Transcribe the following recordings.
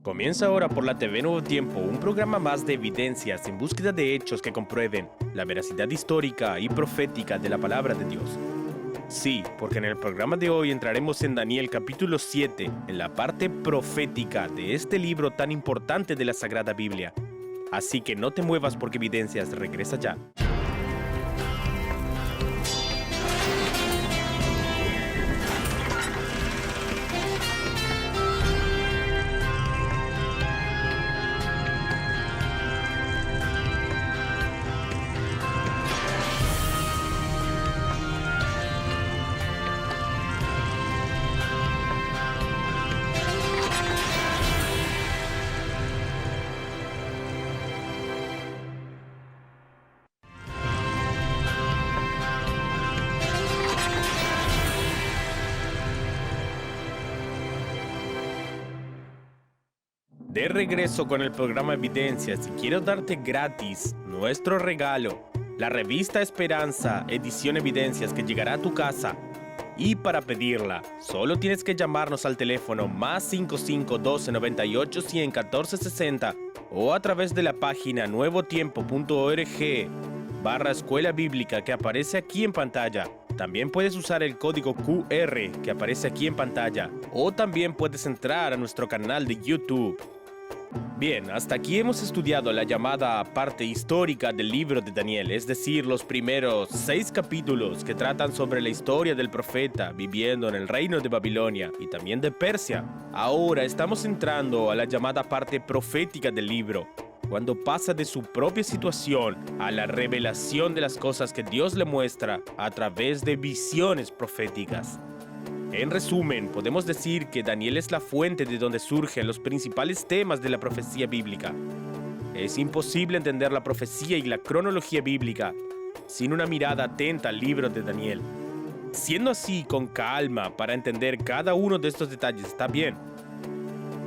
Comienza ahora por la TV Nuevo Tiempo, un programa más de evidencias en búsqueda de hechos que comprueben la veracidad histórica y profética de la palabra de Dios. Sí, porque en el programa de hoy entraremos en Daniel capítulo 7, en la parte profética de este libro tan importante de la Sagrada Biblia. Así que no te muevas porque Evidencias regresa ya. De regreso con el programa Evidencias y quiero darte gratis nuestro regalo, la revista Esperanza, edición Evidencias, que llegará a tu casa. Y para pedirla, solo tienes que llamarnos al teléfono más 55 12 98 100 14 60 o a través de la página nuevotiempo.org/escuela bíblica que aparece aquí en pantalla. También puedes usar el código QR que aparece aquí en pantalla o también puedes entrar a nuestro canal de YouTube. Bien, hasta aquí hemos estudiado la llamada parte histórica del libro de Daniel, es decir, los primeros 6 capítulos que tratan sobre la historia del profeta viviendo en el reino de Babilonia y también de Persia. Ahora estamos entrando a la llamada parte profética del libro, cuando pasa de su propia situación a la revelación de las cosas que Dios le muestra a través de visiones proféticas. En resumen, podemos decir que Daniel es la fuente de donde surgen los principales temas de la profecía bíblica. Es imposible entender la profecía y la cronología bíblica sin una mirada atenta al libro de Daniel. Siendo así, con calma para entender cada uno de estos detalles está bien.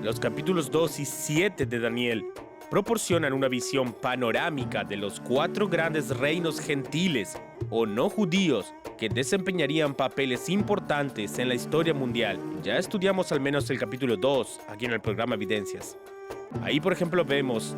Los capítulos 2 y 7 de Daniel proporcionan una visión panorámica de los 4 grandes reinos gentiles o no judíos que desempeñarían papeles importantes en la historia mundial. Ya estudiamos al menos el capítulo 2 aquí en el programa Evidencias. Ahí, por ejemplo, vemos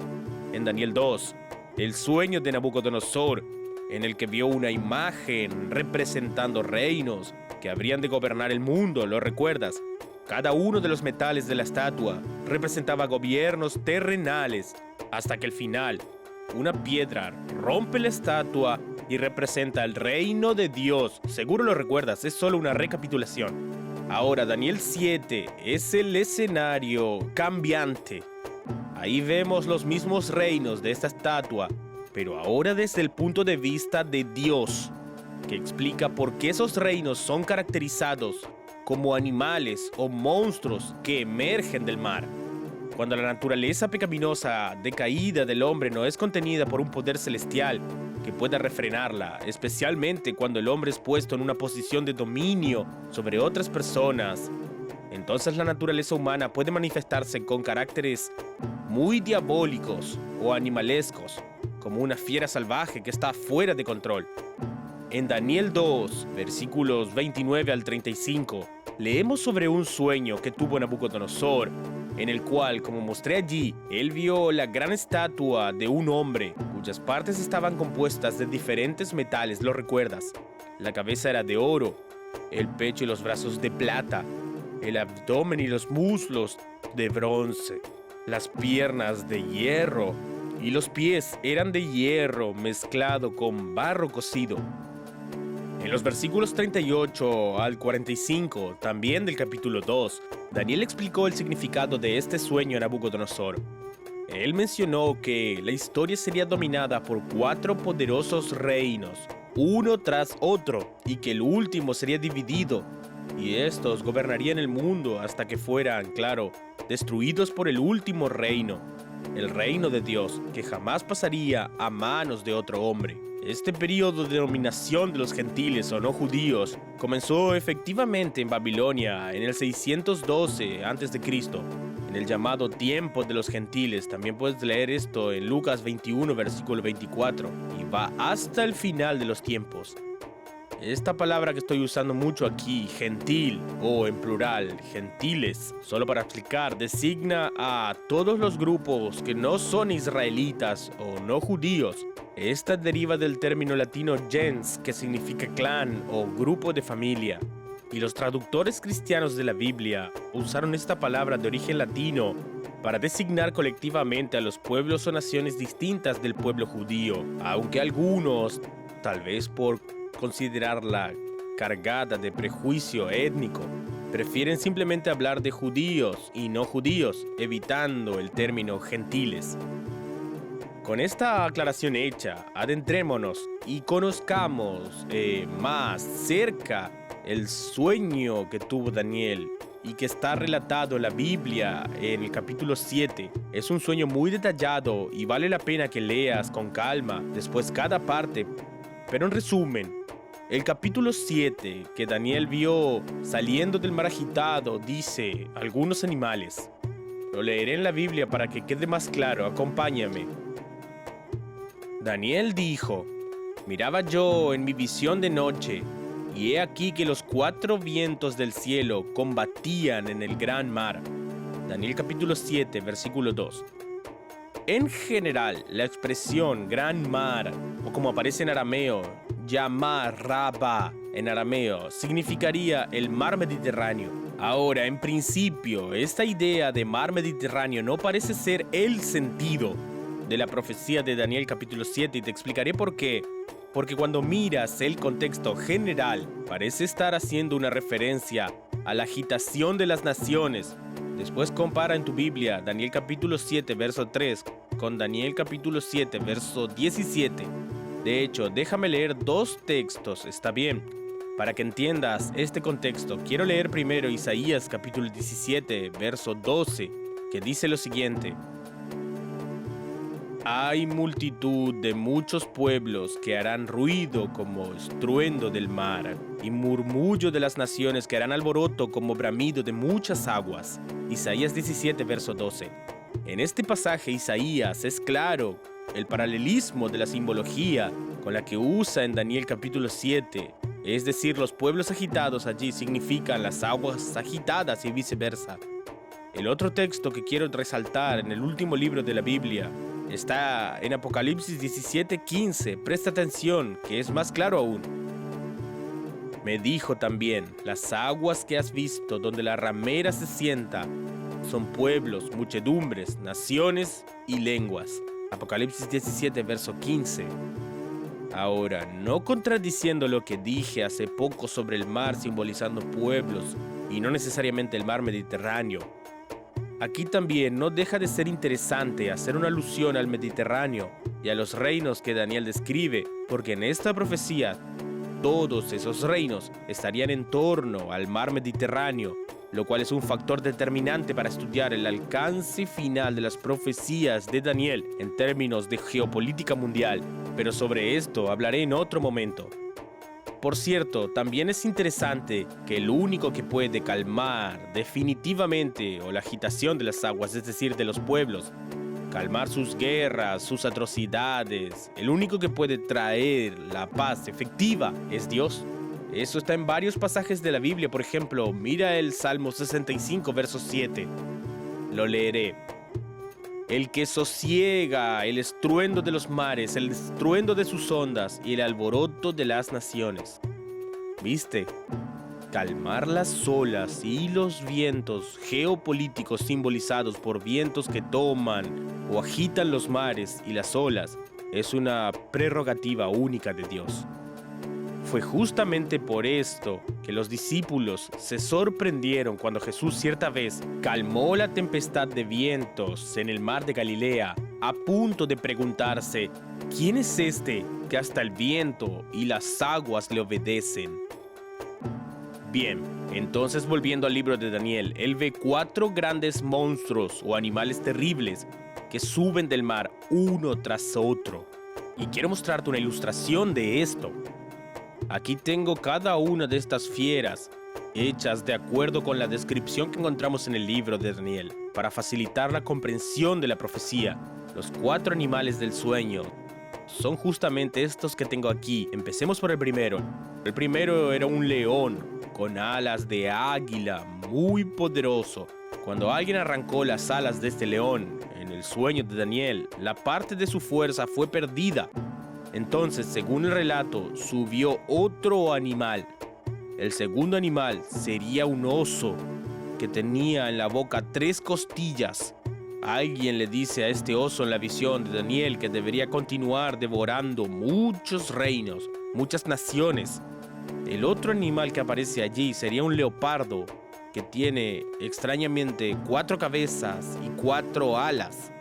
en Daniel 2 el sueño de Nabucodonosor, en el que vio una imagen representando reinos que habrían de gobernar el mundo, ¿lo recuerdas? Cada uno de los metales de la estatua representaba gobiernos terrenales, hasta que al final, una piedra rompe la estatua y representa el reino de Dios. Seguro lo recuerdas, es solo una recapitulación. Ahora, Daniel 7 es el escenario cambiante. Ahí vemos los mismos reinos de esta estatua, pero ahora desde el punto de vista de Dios, que explica por qué esos reinos son caracterizados como animales o monstruos que emergen del mar. Cuando la naturaleza pecaminosa decaída del hombre no es contenida por un poder celestial que pueda refrenarla, especialmente cuando el hombre es puesto en una posición de dominio sobre otras personas, entonces la naturaleza humana puede manifestarse con caracteres muy diabólicos o animalescos, como una fiera salvaje que está fuera de control. En Daniel 2, versículos 29 al 35, leemos sobre un sueño que tuvo Nabucodonosor, en el cual, como mostré allí, él vio la gran estatua de un hombre, cuyas partes estaban compuestas de diferentes metales, ¿lo recuerdas? La cabeza era de oro, el pecho y los brazos de plata, el abdomen y los muslos de bronce, las piernas de hierro y los pies eran de hierro mezclado con barro cocido. En los versículos 38 al 45, también del capítulo 2, Daniel explicó el significado de este sueño a Nabucodonosor. Él mencionó que la historia sería dominada por 4 poderosos reinos, uno tras otro, y que el último sería dividido, y estos gobernarían el mundo hasta que fueran, claro, destruidos por el último reino, el reino de Dios, que jamás pasaría a manos de otro hombre. Este periodo de dominación de los gentiles o no judíos comenzó efectivamente en Babilonia en el 612 a.C., en el llamado tiempo de los gentiles. También puedes leer esto en Lucas 21, versículo 24, y va hasta el final de los tiempos. Esta palabra que estoy usando mucho aquí, gentil o en plural, gentiles, solo para explicar, designa a todos los grupos que no son israelitas o no judíos. Esta deriva del término latino gens, que significa clan o grupo de familia. Y los traductores cristianos de la Biblia usaron esta palabra de origen latino para designar colectivamente a los pueblos o naciones distintas del pueblo judío, aunque algunos, tal vez por considerarla cargada de prejuicio étnico, prefieren simplemente hablar de judíos y no judíos, evitando el término gentiles. Con esta aclaración hecha, adentrémonos y conozcamos más cerca el sueño que tuvo Daniel y que está relatado en la Biblia en el capítulo 7. Es un sueño muy detallado y vale la pena que leas con calma después cada parte. Pero en resumen, el capítulo 7 que Daniel vio saliendo del mar agitado dice algunos animales. Lo leeré en la Biblia para que quede más claro, acompáñame. Daniel dijo: miraba yo en mi visión de noche, y he aquí que los 4 vientos del cielo combatían en el gran mar. Daniel capítulo 7, versículo 2. En general, la expresión gran mar, o como aparece en arameo, Yamar Rabba en arameo, significaría el mar Mediterráneo. Ahora, en principio, esta idea de mar Mediterráneo no parece ser el sentido de la profecía de Daniel capítulo 7 y te explicaré por qué. Porque cuando miras el contexto general, parece estar haciendo una referencia a la agitación de las naciones. Después compara en tu Biblia Daniel capítulo 7 verso 3 con Daniel capítulo 7 verso 17. De hecho, déjame leer 2 textos, ¿está bien? Para que entiendas este contexto, quiero leer primero Isaías capítulo 17 verso 12, que dice lo siguiente: hay multitud de muchos pueblos que harán ruido como estruendo del mar, y murmullo de las naciones que harán alboroto como bramido de muchas aguas. Isaías 17, verso 12. En este pasaje Isaías es claro el paralelismo de la simbología con la que usa en Daniel capítulo 7. Es decir, los pueblos agitados allí significan las aguas agitadas y viceversa. El otro texto que quiero resaltar en el último libro de la Biblia está en Apocalipsis 17:15. Presta atención, que es más claro aún. Me dijo también: las aguas que has visto donde la ramera se sienta son pueblos, muchedumbres, naciones y lenguas. Apocalipsis 17, verso 15. Ahora, no contradiciendo lo que dije hace poco sobre el mar simbolizando pueblos y no necesariamente el mar Mediterráneo, aquí también no deja de ser interesante hacer una alusión al Mediterráneo y a los reinos que Daniel describe, porque en esta profecía todos esos reinos estarían en torno al mar Mediterráneo, lo cual es un factor determinante para estudiar el alcance final de las profecías de Daniel en términos de geopolítica mundial, pero sobre esto hablaré en otro momento. Por cierto, también es interesante que el único que puede calmar definitivamente la agitación de las aguas, es decir, de los pueblos, calmar sus guerras, sus atrocidades, el único que puede traer la paz efectiva es Dios. Eso está en varios pasajes de la Biblia. Por ejemplo, mira el Salmo 65, verso 7. Lo leeré. El que sosiega el estruendo de los mares, el estruendo de sus ondas y el alboroto de las naciones. ¿Viste? Calmar las olas y los vientos geopolíticos simbolizados por vientos que toman o agitan los mares y las olas es una prerrogativa única de Dios. Fue justamente por esto que los discípulos se sorprendieron cuando Jesús cierta vez calmó la tempestad de vientos en el mar de Galilea, a punto de preguntarse: ¿quién es este que hasta el viento y las aguas le obedecen? Bien, entonces volviendo al libro de Daniel, él ve 4 grandes monstruos o animales terribles que suben del mar uno tras otro. Y quiero mostrarte una ilustración de esto. Aquí tengo cada una de estas fieras, hechas de acuerdo con la descripción que encontramos en el libro de Daniel, para facilitar la comprensión de la profecía. Los 4 animales del sueño son justamente estos que tengo aquí. Empecemos por el primero. El primero era un león con alas de águila, muy poderoso. Cuando alguien arrancó las alas de este león en el sueño de Daniel, la parte de su fuerza fue perdida. Entonces, según el relato, subió otro animal. El segundo animal sería un oso que tenía en la boca 3 costillas. Alguien le dice a este oso en la visión de Daniel que debería continuar devorando muchos reinos, muchas naciones. El otro animal que aparece allí sería un leopardo que tiene extrañamente 4 cabezas y 4 alas.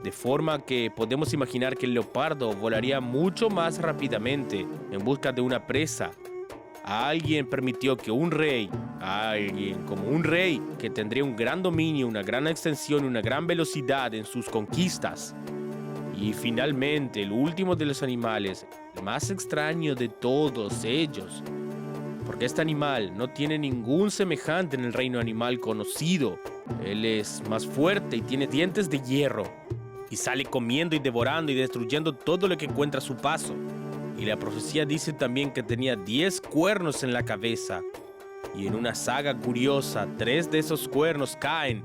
De forma que podemos imaginar que el leopardo volaría mucho más rápidamente en busca de una presa. Alguien permitió que un rey, que tendría un gran dominio, una gran extensión, una gran velocidad en sus conquistas. Y finalmente, el último de los animales, el más extraño de todos ellos, porque este animal no tiene ningún semejante en el reino animal conocido. Él es más fuerte y tiene dientes de hierro, y sale comiendo y devorando y destruyendo todo lo que encuentra a su paso. Y la profecía dice también que tenía 10 cuernos en la cabeza. Y en una saga curiosa, 3 de esos cuernos caen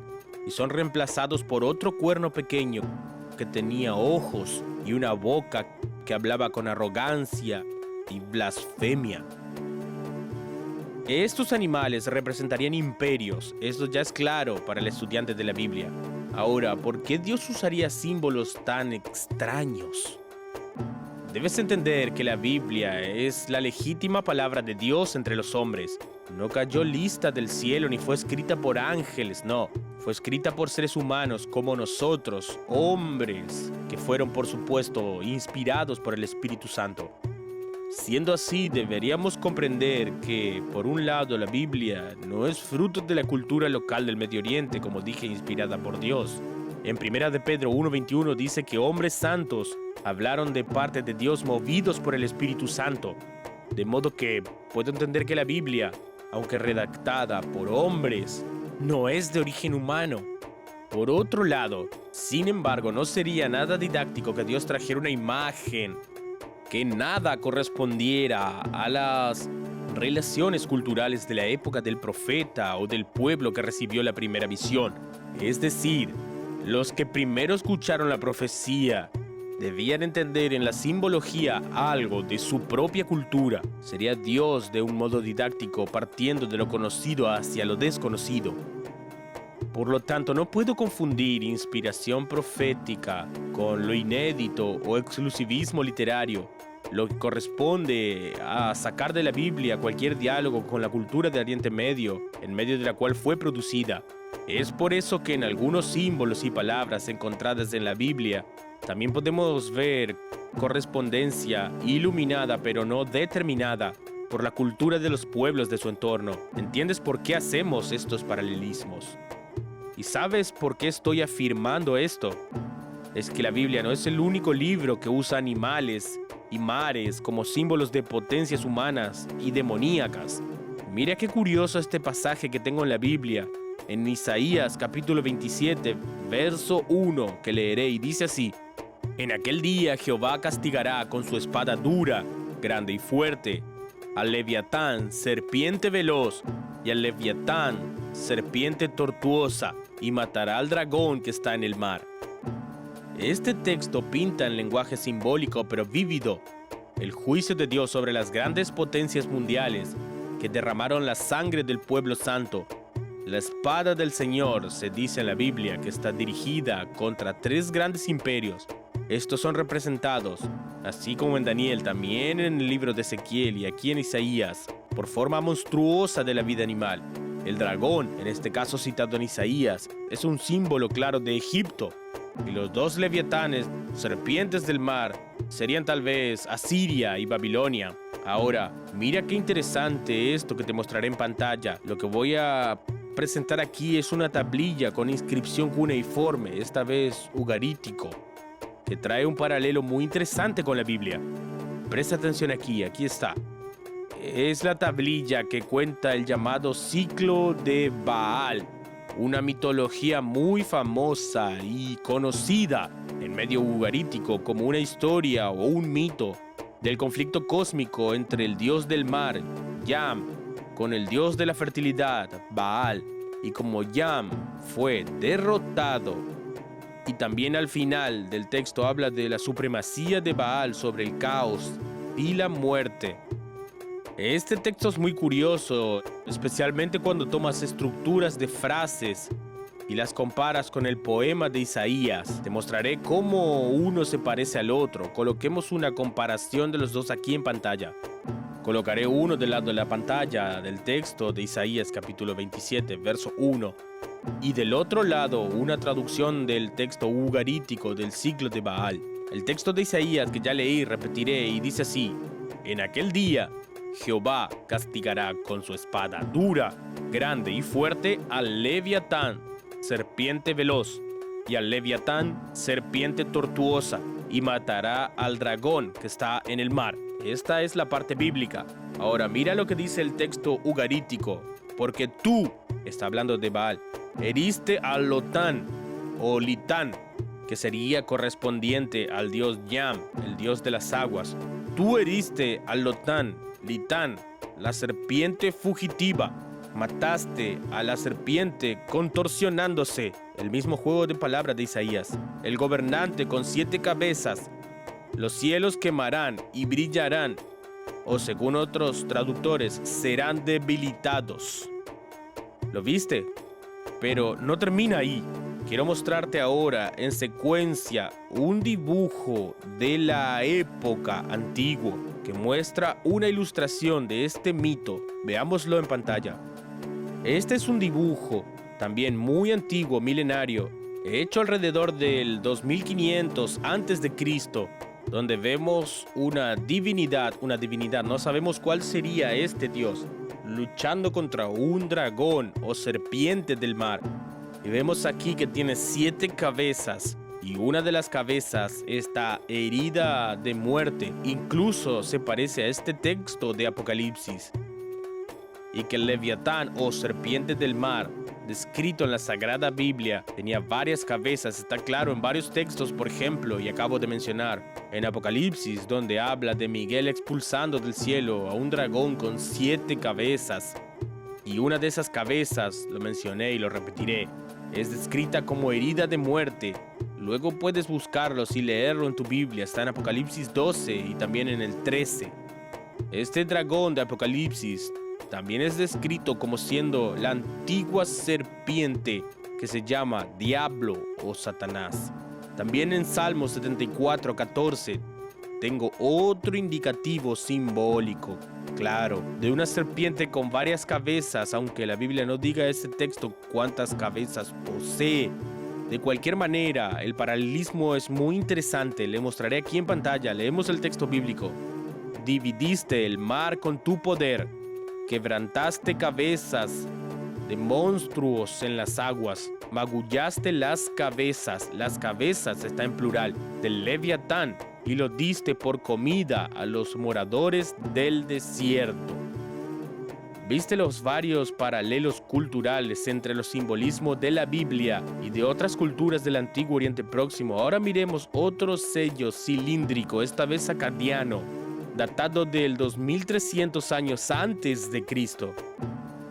y son reemplazados por otro cuerno pequeño que tenía ojos y una boca que hablaba con arrogancia y blasfemia. Estos animales representarían imperios, esto ya es claro para el estudiante de la Biblia. Ahora, ¿por qué Dios usaría símbolos tan extraños? Debes entender que la Biblia es la legítima palabra de Dios entre los hombres. No cayó lista del cielo ni fue escrita por ángeles, no. Fue escrita por seres humanos como nosotros, hombres, que fueron por supuesto inspirados por el Espíritu Santo. Siendo así, deberíamos comprender que, por un lado, la Biblia no es fruto de la cultura local del Medio Oriente, como dije, inspirada por Dios. En 1 de Pedro 1:21 dice que hombres santos hablaron de parte de Dios movidos por el Espíritu Santo. De modo que puedo entender que la Biblia, aunque redactada por hombres, no es de origen humano. Por otro lado, sin embargo, no sería nada didáctico que Dios trajera una imagen que nada correspondiera a las relaciones culturales de la época del profeta o del pueblo que recibió la primera visión. Es decir, los que primero escucharon la profecía debían entender en la simbología algo de su propia cultura. Sería Dios de un modo didáctico partiendo de lo conocido hacia lo desconocido. Por lo tanto, no puedo confundir inspiración profética con lo inédito o exclusivismo literario, lo que corresponde a sacar de la Biblia cualquier diálogo con la cultura del Oriente Medio, en medio de la cual fue producida. Es por eso que en algunos símbolos y palabras encontradas en la Biblia, también podemos ver correspondencia iluminada pero no determinada por la cultura de los pueblos de su entorno. ¿Entiendes por qué hacemos estos paralelismos? ¿Y sabes por qué estoy afirmando esto? Es que la Biblia no es el único libro que usa animales y mares como símbolos de potencias humanas y demoníacas. Mira qué curioso este pasaje que tengo en la Biblia, en Isaías capítulo 27, verso 1, que leeré y dice así: En aquel día Jehová castigará con su espada dura, grande y fuerte, al Leviatán, serpiente veloz, y al Leviatán, serpiente tortuosa, y matará al dragón que está en el mar. Este texto pinta en lenguaje simbólico pero vívido el juicio de Dios sobre las grandes potencias mundiales que derramaron la sangre del pueblo santo. La espada del Señor se dice en la Biblia que está dirigida contra 3 grandes imperios. Estos son representados, así como en Daniel, también en el libro de Ezequiel y aquí en Isaías, por forma monstruosa de la vida animal. El dragón, en este caso citado en Isaías, es un símbolo claro de Egipto. Y los 2 leviatanes, serpientes del mar, serían tal vez Asiria y Babilonia. Ahora, mira qué interesante esto que te mostraré en pantalla. Lo que voy a presentar aquí es una tablilla con inscripción cuneiforme, esta vez ugarítico, que trae un paralelo muy interesante con la Biblia. Presta atención aquí está. Es la tablilla que cuenta el llamado ciclo de Baal, una mitología muy famosa y conocida en medio ugarítico como una historia o un mito del conflicto cósmico entre el dios del mar, Yam, con el dios de la fertilidad, Baal, y como Yam fue derrotado. Y también al final del texto habla de la supremacía de Baal sobre el caos y la muerte. Este texto es muy curioso, especialmente cuando tomas estructuras de frases y las comparas con el poema de Isaías. Te mostraré cómo uno se parece al otro. Coloquemos una comparación de los dos aquí en pantalla. Colocaré uno del lado de la pantalla del texto de Isaías capítulo 27, verso 1. Y del otro lado una traducción del texto ugarítico del siglo de Baal. El texto de Isaías que ya leí repetiré y dice así: en aquel día Jehová castigará con su espada dura, grande y fuerte al Leviatán, serpiente veloz, y al Leviatán, serpiente tortuosa, y matará al dragón que está en el mar. Esta es la parte bíblica. Ahora mira lo que dice el texto ugarítico. Porque tú, está hablando de Baal, heriste a Lotán o Litán, que sería correspondiente al dios Yam, el dios de las aguas. Tú heriste a Lotán, Litán, la serpiente fugitiva. Mataste a la serpiente contorsionándose. El mismo juego de palabras de Isaías. El gobernante con 7 cabezas. Los cielos quemarán y brillarán, o según otros traductores, serán debilitados. ¿Lo viste? Pero no termina ahí. Quiero mostrarte ahora en secuencia un dibujo de la época antigua que muestra una ilustración de este mito. Veámoslo en pantalla. Este es un dibujo también muy antiguo, milenario, hecho alrededor del 2500 a.C., donde vemos una divinidad, no sabemos cuál sería este dios, luchando contra un dragón o serpiente del mar. Y vemos aquí que tiene 7 cabezas y una de las cabezas está herida de muerte. Incluso se parece a este texto de Apocalipsis. Y que el Leviatán o serpiente del mar, descrito en la Sagrada Biblia, tenía varias cabezas. Está claro en varios textos, por ejemplo, y acabo de mencionar, en Apocalipsis, donde habla de Miguel expulsando del cielo a un dragón con 7 cabezas. Y una de esas cabezas, lo mencioné y lo repetiré, es descrita como herida de muerte. Luego puedes buscarlo y leerlo en tu Biblia. Está en Apocalipsis 12 y también en el 13. Este dragón de Apocalipsis también es descrito como siendo la antigua serpiente que se llama Diablo o Satanás. También en Salmo 74:14 tengo otro indicativo simbólico, claro, de una serpiente con varias cabezas, aunque la Biblia no diga ese texto cuántas cabezas posee. De cualquier manera, el paralelismo es muy interesante. Le mostraré aquí en pantalla. Leemos el texto bíblico. Dividiste el mar con tu poder. Quebrantaste cabezas de monstruos en las aguas. Magullaste las cabezas está en plural, del Leviatán, y lo diste por comida a los moradores del desierto. ¿Viste los varios paralelos culturales entre los simbolismos de la Biblia y de otras culturas del Antiguo Oriente Próximo? Ahora miremos otro sello cilíndrico, esta vez acadiano, datado del 2300 años antes de Cristo.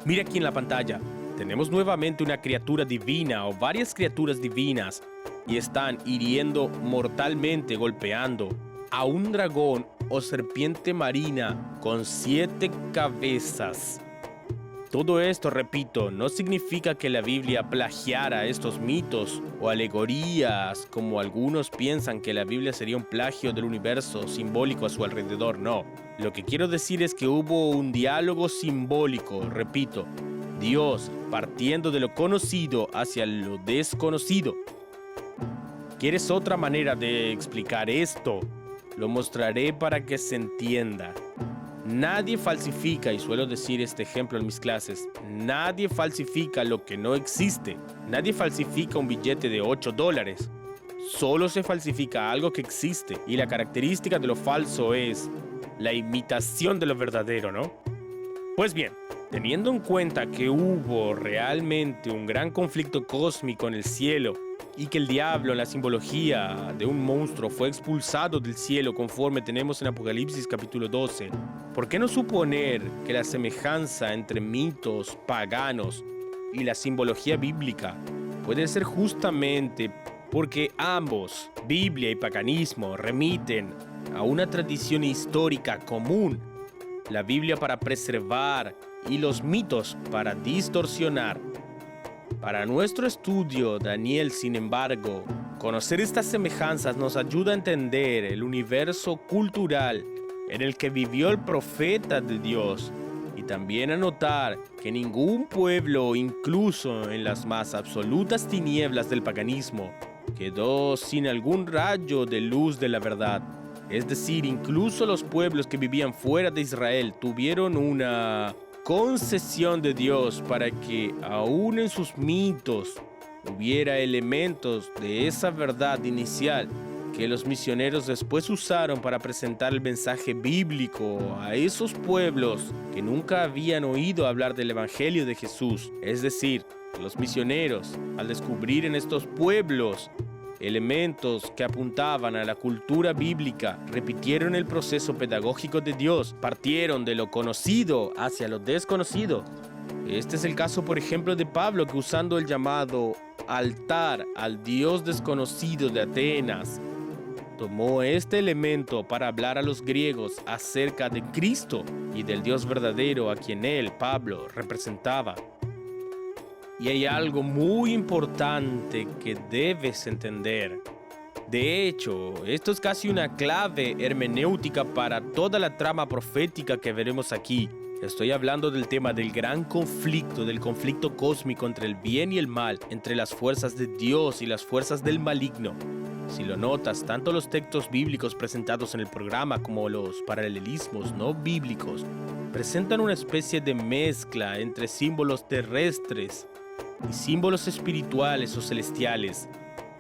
Mira aquí en la pantalla, tenemos nuevamente una criatura divina o varias criaturas divinas y están hiriendo mortalmente, golpeando a un dragón o serpiente marina con 7 cabezas. Todo esto, repito, no significa que la Biblia plagiara estos mitos o alegorías, como algunos piensan que la Biblia sería un plagio del universo simbólico a su alrededor. No, lo que quiero decir es que hubo un diálogo simbólico, repito, Dios partiendo de lo conocido hacia lo desconocido. ¿Quieres otra manera de explicar esto? Lo mostraré para que se entienda. Nadie falsifica, y suelo decir este ejemplo en mis clases, nadie falsifica lo que no existe. Nadie falsifica un billete de $8. Solo se falsifica algo que existe, y la característica de lo falso es la imitación de lo verdadero, ¿no? Pues bien, teniendo en cuenta que hubo realmente un gran conflicto cósmico en el cielo, y que el diablo en la simbología de un monstruo fue expulsado del cielo conforme tenemos en Apocalipsis capítulo 12, ¿por qué no suponer que la semejanza entre mitos paganos y la simbología bíblica puede ser justamente porque ambos, Biblia y paganismo, remiten a una tradición histórica común? La Biblia para preservar y los mitos para distorsionar. Para nuestro estudio, Daniel, sin embargo, conocer estas semejanzas nos ayuda a entender el universo cultural en el que vivió el profeta de Dios y también a notar que ningún pueblo, incluso en las más absolutas tinieblas del paganismo, quedó sin algún rayo de luz de la verdad. Es decir, incluso los pueblos que vivían fuera de Israel tuvieron una concesión de Dios para que aún en sus mitos hubiera elementos de esa verdad inicial que los misioneros después usaron para presentar el mensaje bíblico a esos pueblos que nunca habían oído hablar del Evangelio de Jesús. Es decir, los misioneros, al descubrir en estos pueblos elementos que apuntaban a la cultura bíblica, repitieron el proceso pedagógico de Dios, partieron de lo conocido hacia lo desconocido. Este es el caso, por ejemplo, de Pablo, que usando el llamado altar al Dios desconocido de Atenas, tomó este elemento para hablar a los griegos acerca de Cristo y del Dios verdadero a quien él, Pablo, representaba. Y hay algo muy importante que debes entender. De hecho, esto es casi una clave hermenéutica para toda la trama profética que veremos aquí. Estoy hablando del tema del gran conflicto, del conflicto cósmico entre el bien y el mal, entre las fuerzas de Dios y las fuerzas del maligno. Si lo notas, tanto los textos bíblicos presentados en el programa como los paralelismos no bíblicos presentan una especie de mezcla entre símbolos terrestres y símbolos espirituales o celestiales.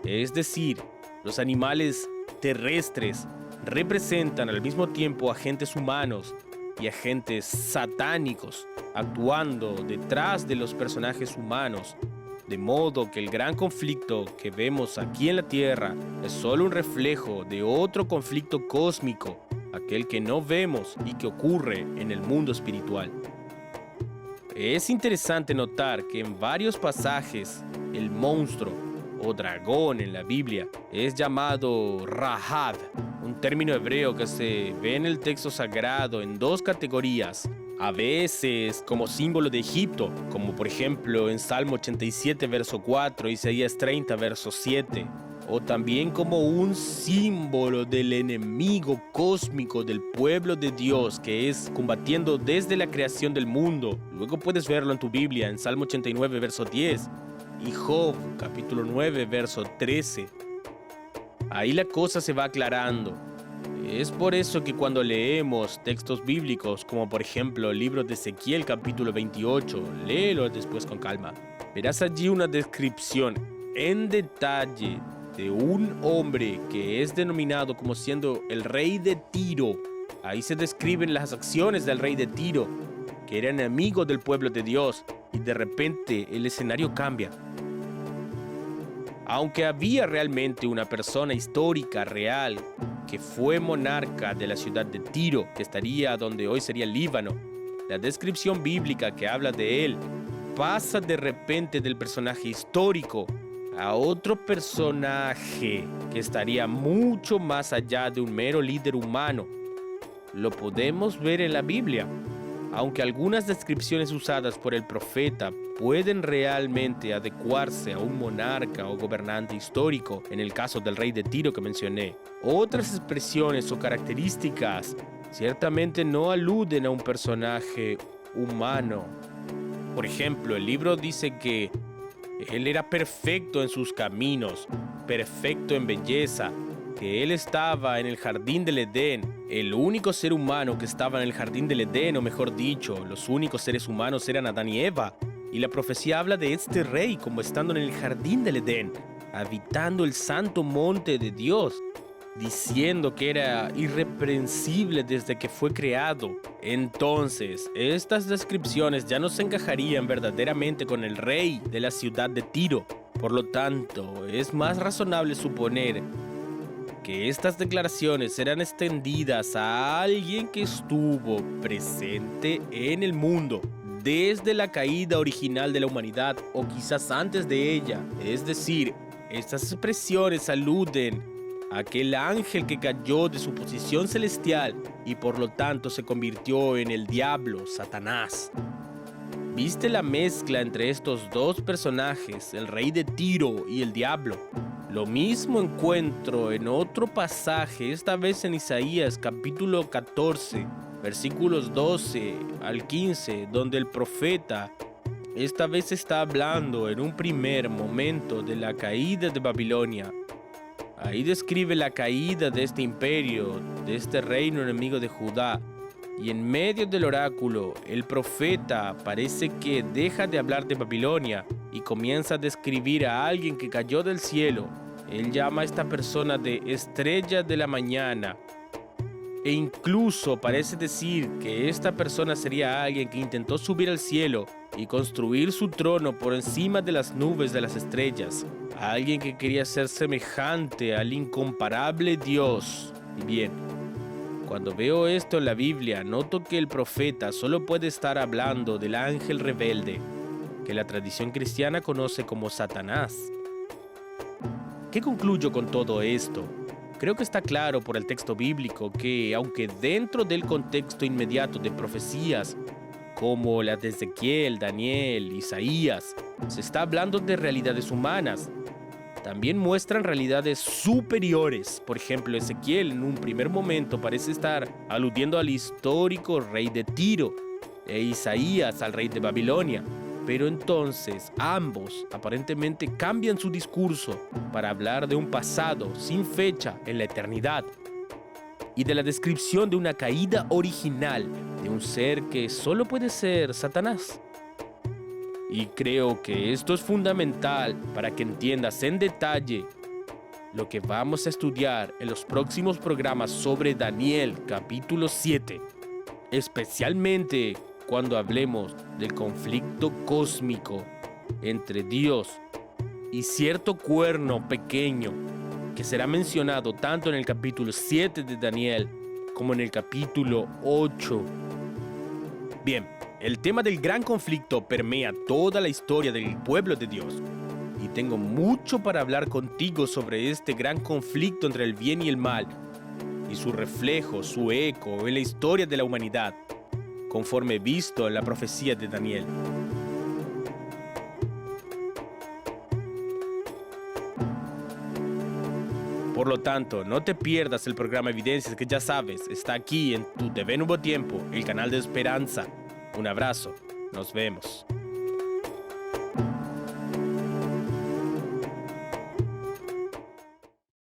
Es decir, los animales terrestres representan al mismo tiempo agentes humanos y agentes satánicos actuando detrás de los personajes humanos, de modo que el gran conflicto que vemos aquí en la Tierra es solo un reflejo de otro conflicto cósmico, aquel que no vemos y que ocurre en el mundo espiritual. Es interesante notar que en varios pasajes el monstruo o dragón en la Biblia es llamado Rahab, un término hebreo que se ve en el texto sagrado en dos categorías. A veces como símbolo de Egipto, como por ejemplo en Salmo 87 verso 4, Isaías 30 verso 7, o también como un símbolo del enemigo cósmico del pueblo de Dios que es combatiendo desde la creación del mundo. Luego puedes verlo en tu Biblia en Salmo 89 verso 10 y Job capítulo 9 verso 13. Ahí la cosa se va aclarando. Es por eso que cuando leemos textos bíblicos, como por ejemplo el libro de Ezequiel capítulo 28, léelo después con calma. Verás allí una descripción en detalle de un hombre que es denominado como siendo el rey de Tiro. Ahí se describen las acciones del rey de Tiro, que era enemigo del pueblo de Dios, y de repente el escenario cambia. Aunque había realmente una persona histórica real que fue monarca de la ciudad de Tiro, que estaría donde hoy sería el Líbano, la descripción bíblica que habla de él pasa de repente del personaje histórico a otro personaje que estaría mucho más allá de un mero líder humano. Lo podemos ver en la Biblia. Aunque algunas descripciones usadas por el profeta pueden realmente adecuarse a un monarca o gobernante histórico, en el caso del rey de Tiro que mencioné, otras expresiones o características ciertamente no aluden a un personaje humano. Por ejemplo, el libro dice que él era perfecto en sus caminos, perfecto en belleza, que él estaba en el jardín del Edén, el único ser humano que estaba en el jardín del Edén, o mejor dicho, los únicos seres humanos eran Adán y Eva. Y la profecía habla de este rey como estando en el jardín del Edén, habitando el santo monte de Dios, diciendo que era irreprensible desde que fue creado. Entonces, estas descripciones ya no se encajarían verdaderamente con el rey de la ciudad de Tiro. Por lo tanto, es más razonable suponer que estas declaraciones serán extendidas a alguien que estuvo presente en el mundo desde la caída original de la humanidad o quizás antes de ella. Es decir, estas expresiones aluden a aquel ángel que cayó de su posición celestial y por lo tanto se convirtió en el diablo, Satanás. ¿Viste la mezcla entre estos dos personajes, el rey de Tiro y el diablo? Lo mismo encuentro en otro pasaje, esta vez en Isaías capítulo 14, versículos 12 al 15, donde el profeta esta vez está hablando en un primer momento de la caída de Babilonia. Ahí describe la caída de este imperio, de este reino enemigo de Judá. Y en medio del oráculo, el profeta parece que deja de hablar de Babilonia y comienza a describir a alguien que cayó del cielo. Él llama a esta persona de estrella de la mañana. E incluso parece decir que esta persona sería alguien que intentó subir al cielo y construir su trono por encima de las nubes de las estrellas. Alguien que quería ser semejante al incomparable Dios. Y bien, cuando veo esto en la Biblia, noto que el profeta solo puede estar hablando del ángel rebelde, que la tradición cristiana conoce como Satanás. ¿Qué concluyo con todo esto? Creo que está claro por el texto bíblico que, aunque dentro del contexto inmediato de profecías, como las de Ezequiel, Daniel, Isaías, se está hablando de realidades humanas, también muestran realidades superiores. Por ejemplo, Ezequiel en un primer momento parece estar aludiendo al histórico rey de Tiro, e Isaías al rey de Babilonia. Pero entonces ambos aparentemente cambian su discurso para hablar de un pasado sin fecha en la eternidad y de la descripción de una caída original de un ser que solo puede ser Satanás. Y creo que esto es fundamental para que entiendas en detalle lo que vamos a estudiar en los próximos programas sobre Daniel capítulo 7, especialmente cuando hablemos del conflicto cósmico entre Dios y cierto cuerno pequeño que será mencionado tanto en el capítulo 7 de Daniel como en el capítulo 8. Bien, el tema del gran conflicto permea toda la historia del pueblo de Dios y tengo mucho para hablar contigo sobre este gran conflicto entre el bien y el mal y su reflejo, su eco en la historia de la humanidad, conforme visto en la profecía de Daniel. Por lo tanto, no te pierdas el programa Evidencias, que ya sabes, está aquí en tu TV Nuevo Tiempo, el canal de esperanza. Un abrazo, nos vemos.